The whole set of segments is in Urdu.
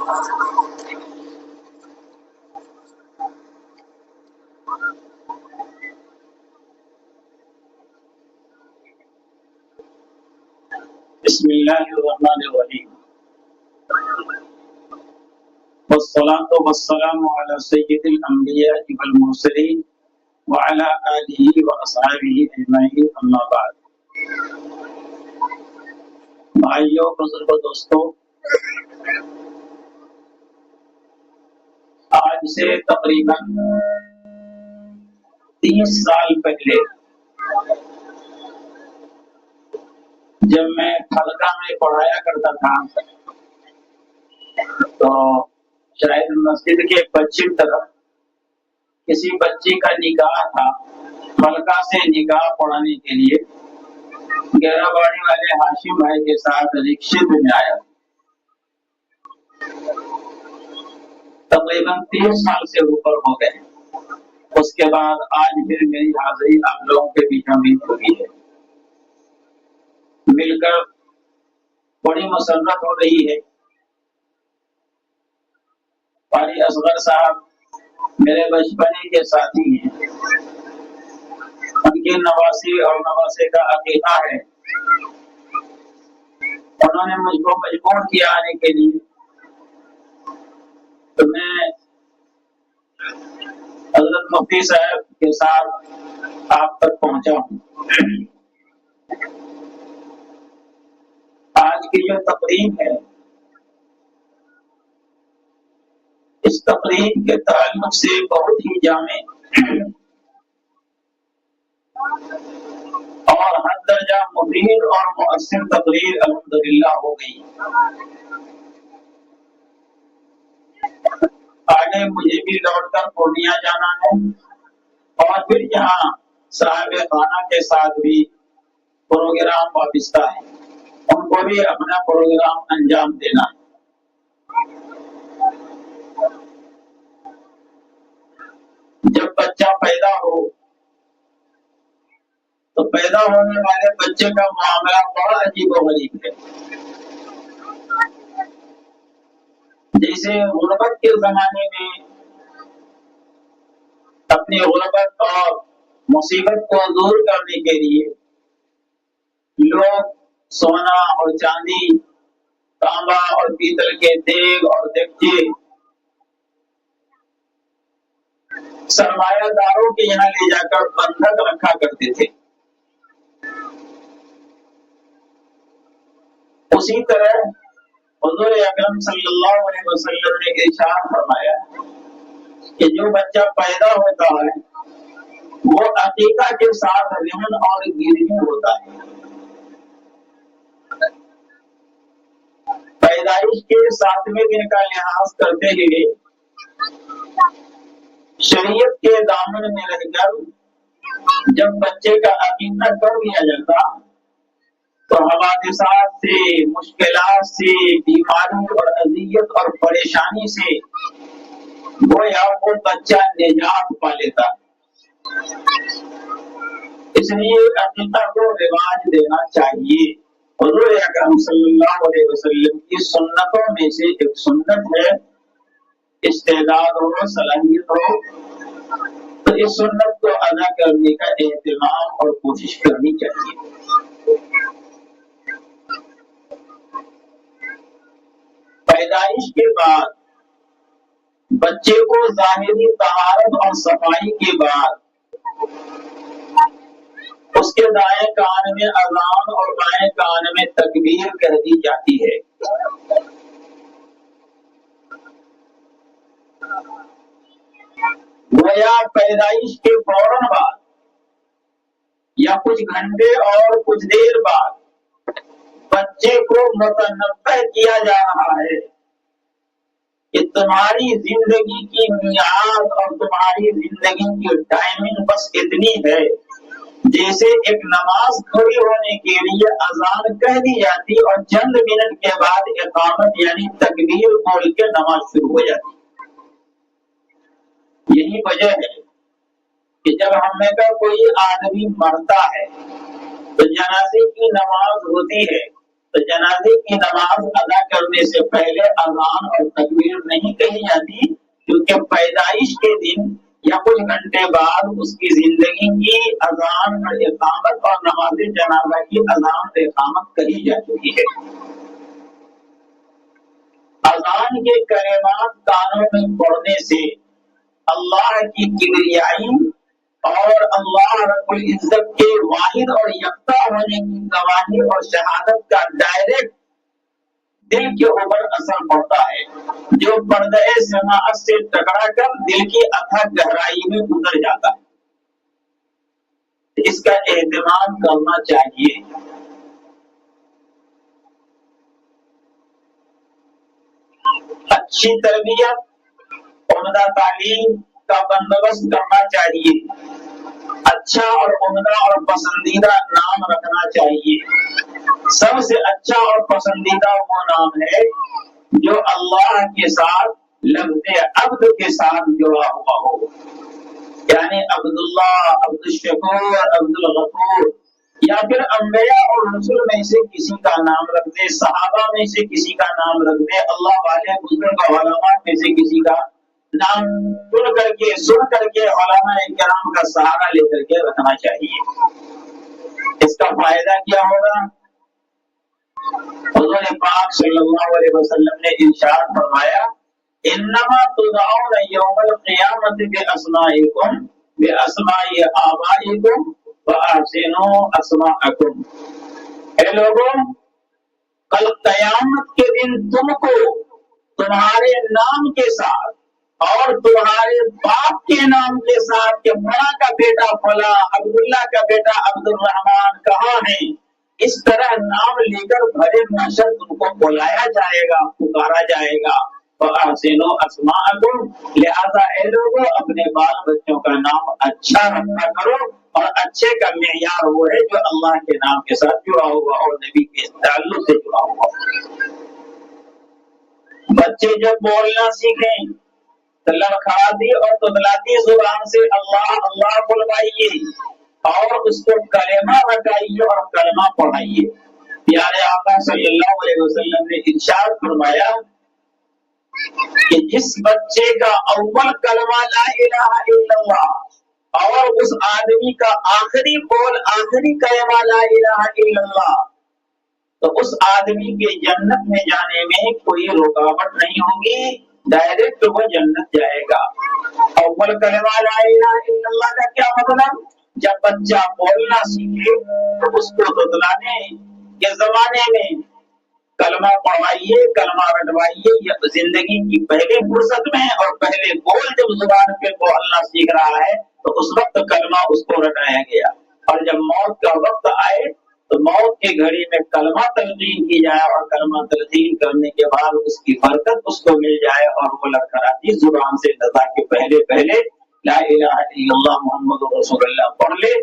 بسم اللہ الرحمن الرحیم والصلاة والسلام علی سید الانبیاء والمرسلین وعلی آلہ واصحابہ اجمعین، اما بعد۔ بھائیو، بزرگو، دوستو، آج سے تقریباً 30 سال پہلے جب میں حلقہ میں پڑھایا کرتا تھا تو شاید مسجد کے پچھم طرف کسی بچی کا نکاح تھا۔ حلقہ سے نکاح پڑھانے کے لیے گہرا باڑی والے ہاشم بھائی کے ساتھ رکشے میں آیا۔ تقریباً 30 سال سے اوپر ہو گئے۔ اس کے بعد آج پھر میری حاضری آپ لوگوں کے بیچ میں ہوئی ہے۔ مل کر بڑی مسرت ہو رہی ہے۔ قاری اصغر صاحب میرے بچپنے کے ساتھی ہیں، ان کی نواسی اور نواسے کا عقیقہ ہے۔ انہوں نے مجھ کو مجبور کیا آنے کے لیے، تو میں حضرت مفتی صاحب کے ساتھ آپ تک پہنچا ہوں۔ آج کی جو تقریب ہے، اس تقریب کے تعلق سے بہت ہی جامع اور ہر درجہ مفید اور مؤثر تقریر الحمدللہ ہو گئی۔ آگے مجھے بھی لوٹ کر پورنیہ جانا ہے اور پھر یہاں صاحب خانہ کے ساتھ بھی پروگرام وابستہ ہے، ان کو بھی اپنا پروگرام انجام دینا ہے۔ جب بچہ پیدا ہو تو پیدا ہونے والے بچے کا معاملہ بڑا عجیب و غریب ہے۔ جیسے غربت کے زمانے میں اپنی غربت اور مصیبت کو دور کرنے کے لیے لوگ سونا اور چاندی، تانبا اور پیتل کے دیگ اور دیگچے سرمایہ داروں کے یہاں لے جا کر بندھک رکھا کرتے تھے۔ اسی طرح حضور اکرم صلی اللہ علیہ وسلم نے ارشاد فرمایا کہ جو بچہ پیدا ہوتا ہے وہ عقیقہ کے ساتھ رہن اور گروی ہوتا ہے۔ پیدائش کے 7ویں دن کا لحاظ کرتے ہوئے شریعت کے دامن میں رہ کر جب بچے کا عقیقہ کر دیا جاتا تو حوادثات سے، مشکلات سے، بیماری اور اذیت اور پریشانی سے گویا وہ بچہ نجات پا لیتا۔ اس لیے عقیقہ کو رواج دینا چاہیے۔ حضور اکرم صلی اللہ علیہ وسلم کی سنتوں میں سے ایک سنت ہے، استعداد ہو، صلاحیت ہو تو اس سنت کو ادا کرنے کا اہتمام اور کوشش کرنی چاہیے۔ پیدائش کے بعد بچے کو ظاہری طہارت اور صفائی کے بعد اس کے دائیں کان میں اذان اور بائیں کان میں تکبیر کہہ دی جاتی ہے۔ گویا پیدائش کے فوراً بعد یا کچھ گھنٹے اور کچھ دیر بعد بچے کو متنبہ کیا جا رہا ہے کہ تمہاری زندگی کی میعاد اور تمہاری زندگی کی ٹائمنگ بس اتنی ہے جیسے ایک نماز کھڑی ہونے کے لیے اذان کہہ دی جاتی اور چند منٹ کے بعد اقامت یعنی تکبیر بول کے نماز شروع ہو جاتی۔ یہی وجہ ہے کہ جب ہم میں کا کوئی آدمی مرتا ہے تو جنازے کی نماز ہوتی ہے تو جنازے کی نماز ادا کرنے سے پہلے اذان اور تکبیر نہیں کہی جاتی، کیونکہ پیدائش کے دن یا کچھ گھنٹے بعد اس کی زندگی کی اذان اور اقامت اور نماز جنازہ کی اذان اور اقامت کہی جا چکی ہے۔ اذان کے کلمات کانوں میں پڑھنے سے اللہ کی کبریائی اور اللہ رب العزت کے واحد اور یکتا ہونے کی گواہی اور شہادت کا ڈائریکٹ دل کے اوپر اثر پڑتا ہے، جو پردہ سماعت سے ٹکرا کر دل کی اتھا گہرائی میں اتر جاتا ہے۔ اس کا اہتمام کرنا چاہیے۔ اچھی تربیت، عمدہ تعلیم کا بندوبست کرنا چاہیے۔ اچھا اور عمدہ اور پسندیدہ نام رکھنا چاہیے۔ سب سے اچھا اور پسندیدہ وہ نام ہے جو اللہ کے ساتھ لفظ عبد کے ساتھ جڑا ہوا ہو، یعنی عبداللہ، عبد الشکور، عبد الغفور، یا پھر انبیاء اور رسول میں سے کسی کا نام رکھ دے، صحابہ میں سے کسی کا نام رکھ دے، اللہ والے بزرگ علماء میں سے کسی کا نام سن کر کے علماء کرام کا سہارا لے کر کے رکھنا چاہیے۔ اس کا فائدہ کیا ہوگا؟ حضور پاک صلی اللہ علیہ وسلم نے ارشاد فرمایا، انما تدعون یوم القیامت باسمائکم باسماء آبائکم وَأَحْسِنُوا أَسْمَاءَكُمْ۔ اے لوگوں، کل قیامت کے دن تم کو تمہارے نام کے ساتھ اور تمہارے باپ کے نام کے ساتھ کہ فلاں کا بیٹا فلاں، عبداللہ کا بیٹا عبد الرحمان کہاں ہے، اس طرح نام لے کر بھرے محشر تم کو بلایا جائے گا، پکارا جائے گا۔ وَأَحْسِنُوا أَسْمَاءَكُمْ، لہذا اے لوگوں اپنے بال بچوں کا نام اچھا رکھا کرو، اور اچھے کا معیار وہ ہے جو اللہ کے نام کے ساتھ جڑا ہوا اور نبی کے تعلق سے جڑا ہوا۔ بچے جب بولنا سیکھیں تو لڑکھڑاتی اور تتلاتی زبان سے اللہ اللہ بلوائیے اور اس کو کلمہ بتائیے اور کلمہ پڑھائیے۔ پیارے آقا صلی اللہ علیہ وسلم نے ارشاد فرمایا کہ جس بچے کا اول کلمہ لا الہ الا اللہ اور اس آدمی کا آخری قول آخری کلمہ لا الہ الا اللہ، تو اس آدمی کے جنت میں جانے میں کوئی رکاوٹ نہیں ہوگی، ڈائریکٹ وہ جنت جائے گا۔ اول کلمہ لا الہ الا اللہ کا کیا مطلب؟ جب بچہ بولنا سیکھے تو اس کو بتلانے کے زمانے میں کلمہ پڑھائیے، کلمہ رٹوائیے، یا زندگی کی پہلی فرصت میں اور پہلے بول جب زبان پہ وہ اللہ سیکھ رہا ہے تو اس وقت کلمہ اس کو رٹایا گیا، اور جب موت کا وقت آئے تو موت کی گھڑی میں کلمہ تلقین کی جائے اور کلمہ تلقین کرنے کے بعد اس کی برکت اس کو مل جائے اور وہ لڑکھڑاتی زبان سے تاکہ پہلے پہلے لا الہ الا اللہ محمد رسول اللہ پڑھ لے،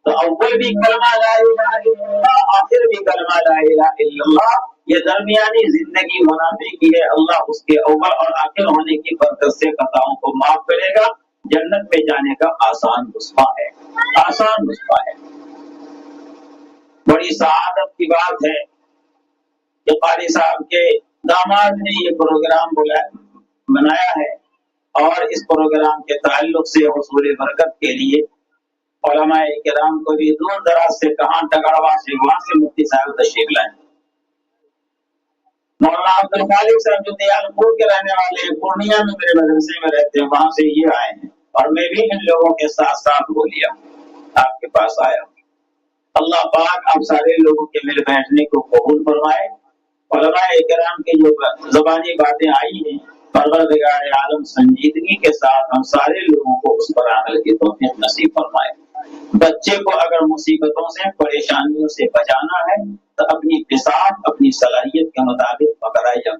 تو اول بھی کلمہ لا الہ الا اللہ، آخر بھی کلمہ لا الہ الا اللہ۔ یہ درمیانی زندگی منافع کی ہے، اللہ اس کے اول اور آخر ہونے کی برکت سے خطاؤں کو معاف کرے گا۔ جنت میں جانے کا آسان نسخہ ہے، آسان نسخہ ہے۔ بڑی سعادت کی بات ہے کہ قاری صاحب کے داماد نے یہ پروگرام بنایا ہے، اور اس پروگرام کے تعلق سے حصول برکت کے لیے علماء کرام کو بھی دور دراز سے کہاں ٹگڑوا سے وہاں سے مفتی صاحب تشریف لائے۔ مولانا عبد الخالق صاحب جو دیالپور کے رہنے والے ہیں، پورنیہ میں میرے مدرسے میں رہتے ہیں، وہاں سے یہ آئے ہیں، اور میں بھی ان لوگوں کے ساتھ ساتھ ہو لیا، آپ کے پاس آیا ہوں۔ اللہ پاک آپ سارے لوگوں کے مل بیٹھنے کو قبول فرمائے۔ علماء کرام کی جو زبانی باتیں آئی ہیں، پروردگار عالم سنجیدگی کے ساتھ ہم سارے لوگوں کو اس پر عمل کی توفیق نصیب فرمائے۔ بچے کو اگر مصیبتوں سے پریشانیوں سے بچانا ہے تو اپنی بساط اپنی صلاحیت کے مطابق پکڑائی جائے۔